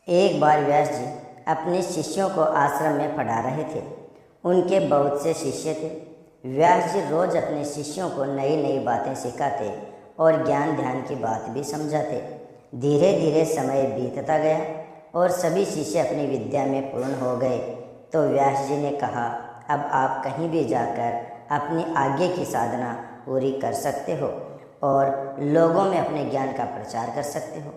एक बार व्यास जी अपने शिष्यों को आश्रम में पढ़ा रहे थे। उनके बहुत से शिष्य थे। व्यास जी रोज अपने शिष्यों को नई नई बातें सिखाते और ज्ञान ध्यान की बात भी समझाते। धीरे धीरे समय बीतता गया और सभी शिष्य अपनी विद्या में पूर्ण हो गए। तो व्यास जी ने कहा, अब आप कहीं भी जाकर अपनी आगे की साधना पूरी कर सकते हो और लोगों में अपने ज्ञान का प्रचार कर सकते हो।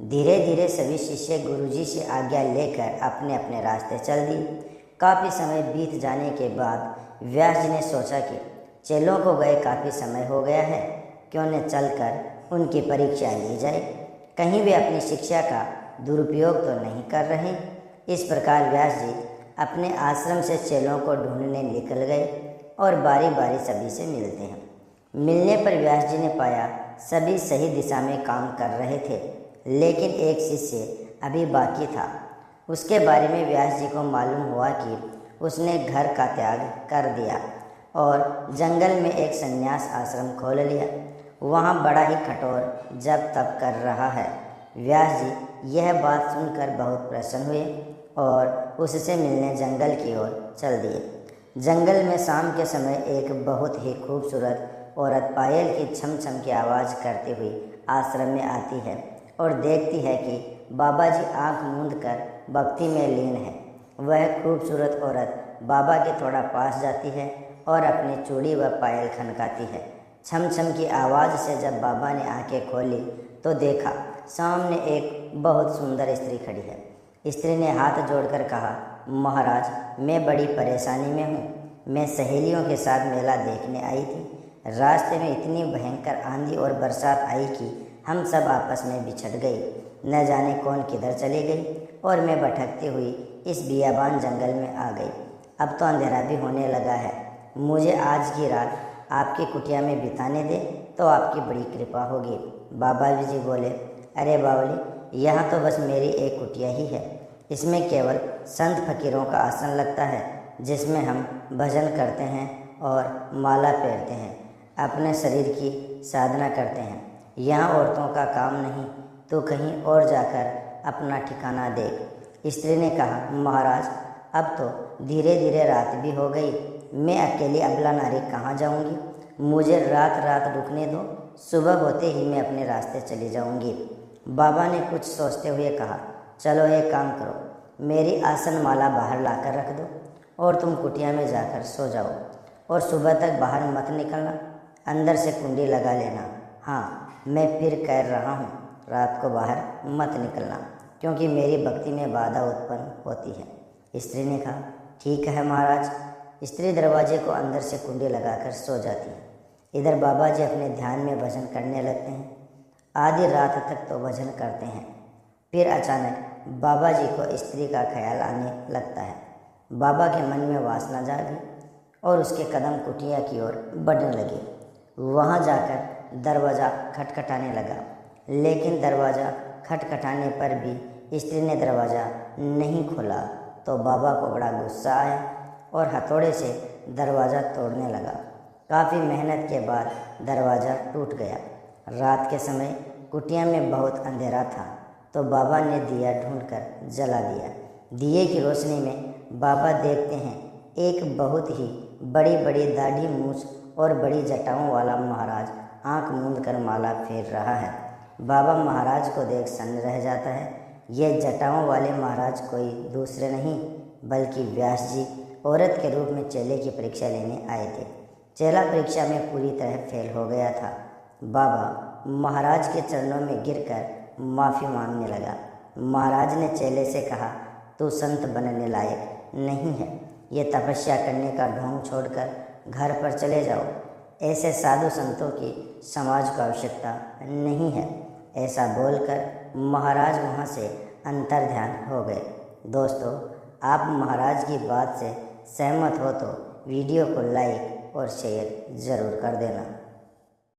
धीरे धीरे सभी शिष्य गुरुजी से आज्ञा लेकर अपने अपने रास्ते चल दिए। काफ़ी समय बीत जाने के बाद व्यास जी ने सोचा कि चेलों को गए काफ़ी समय हो गया है, क्यों न चलकर उनकी परीक्षा ली जाए, कहीं वे अपनी शिक्षा का दुरुपयोग तो नहीं कर रहे। इस प्रकार व्यास जी अपने आश्रम से चेलों को ढूंढने निकल गए और बारी बारी सभी से मिलते हैं। मिलने पर व्यास जी ने पाया सभी सही दिशा में काम कर रहे थे, लेकिन एक शिष्य अभी बाकी था। उसके बारे में व्यास जी को मालूम हुआ कि उसने घर का त्याग कर दिया और जंगल में एक संन्यास आश्रम खोल लिया। वहाँ बड़ा ही कठोर जप तप कर रहा है। व्यास जी यह बात सुनकर बहुत प्रसन्न हुए और उससे मिलने जंगल की ओर चल दिए। जंगल में शाम के समय एक बहुत ही खूबसूरत औरत पायल की छम छम की आवाज़ करती हुई आश्रम में आती है और देखती है कि बाबा जी आँख मूंद कर भक्ति में लीन है। वह खूबसूरत औरत बाबा के थोड़ा पास जाती है और अपनी चूड़ी व पायल खनकाती है। छम छम की आवाज़ से जब बाबा ने आंखें खोली तो देखा सामने एक बहुत सुंदर स्त्री खड़ी है। स्त्री ने हाथ जोड़कर कहा, महाराज, मैं बड़ी परेशानी में हूँ। मैं सहेलियों के साथ मेला देखने आई थी। रास्ते में इतनी भयंकर आंधी और बरसात आई कि हम सब आपस में बिछड़ गए। न जाने कौन किधर चली गई और मैं भटकती हुई इस बियाबान जंगल में आ गई। अब तो अंधेरा भी होने लगा है। मुझे आज की रात आपकी कुटिया में बिताने दे तो आपकी बड़ी कृपा होगी। बाबा जी बोले, अरे बावली, यहाँ तो बस मेरी एक कुटिया ही है। इसमें केवल संत फकीरों का आसन लगता है, जिसमें हम भजन करते हैं और माला फेरते हैं, अपने शरीर की साधना करते हैं। यहाँ औरतों का काम नहीं, तो कहीं और जाकर अपना ठिकाना देख। स्त्री ने कहा, महाराज, अब तो धीरे धीरे रात भी हो गई। मैं अकेली अबला नारी कहाँ जाऊँगी। मुझे रात रात रुकने दो, सुबह होते ही मैं अपने रास्ते चली जाऊँगी। बाबा ने कुछ सोचते हुए कहा, चलो एक काम करो, मेरी आसन माला बाहर लाकर रख दो और तुम कुटिया में जाकर सो जाओ और सुबह तक बाहर मत निकलना। अंदर से कुंडी लगा लेना। हाँ, मैं फिर कह रहा हूँ, रात को बाहर मत निकलना, क्योंकि मेरी भक्ति में बाधा उत्पन्न होती है। स्त्री ने कहा, ठीक है महाराज। स्त्री दरवाजे को अंदर से कुंडी लगाकर सो जाती है। इधर बाबा जी अपने ध्यान में भजन करने लगते हैं। आधी रात तक तो भजन करते हैं। फिर अचानक बाबा जी को स्त्री का ख्याल आने लगता है। बाबा के मन में वासना जागी और उसके कदम कुटिया की ओर बढ़ने लगे। वहाँ जाकर दरवाज़ा खटखटाने लगा, लेकिन दरवाज़ा खटखटाने पर भी स्त्री ने दरवाज़ा नहीं खोला तो बाबा को बड़ा गुस्सा आया और हथौड़े से दरवाज़ा तोड़ने लगा। काफ़ी मेहनत के बाद दरवाज़ा टूट गया। रात के समय कुटिया में बहुत अंधेरा था, तो बाबा ने दिया ढूंढकर जला दिया। दिए की रोशनी में बाबा देखते हैं एक बहुत ही बड़ी बड़ी दाढ़ी मूछ और बड़ी जटाओं वाला महाराज आंख मूंद कर माला फेर रहा है। बाबा महाराज को देख सन्न रह जाता है। ये जटाओं वाले महाराज कोई दूसरे नहीं बल्कि व्यास जी औरत के रूप में चेले की परीक्षा लेने आए थे। चेला परीक्षा में पूरी तरह फेल हो गया था। बाबा महाराज के चरणों में गिरकर माफ़ी मांगने लगा। महाराज ने चेले से कहा, तू संत बनने लायक नहीं है। ये तपस्या करने का ढोंग छोड़कर घर पर चले जाओ। ऐसे साधु संतों की समाज को आवश्यकता नहीं है। ऐसा बोलकर महाराज वहाँ से अंतर्ध्यान हो गए। दोस्तों, आप महाराज की बात से सहमत हो तो वीडियो को लाइक और शेयर ज़रूर कर देना।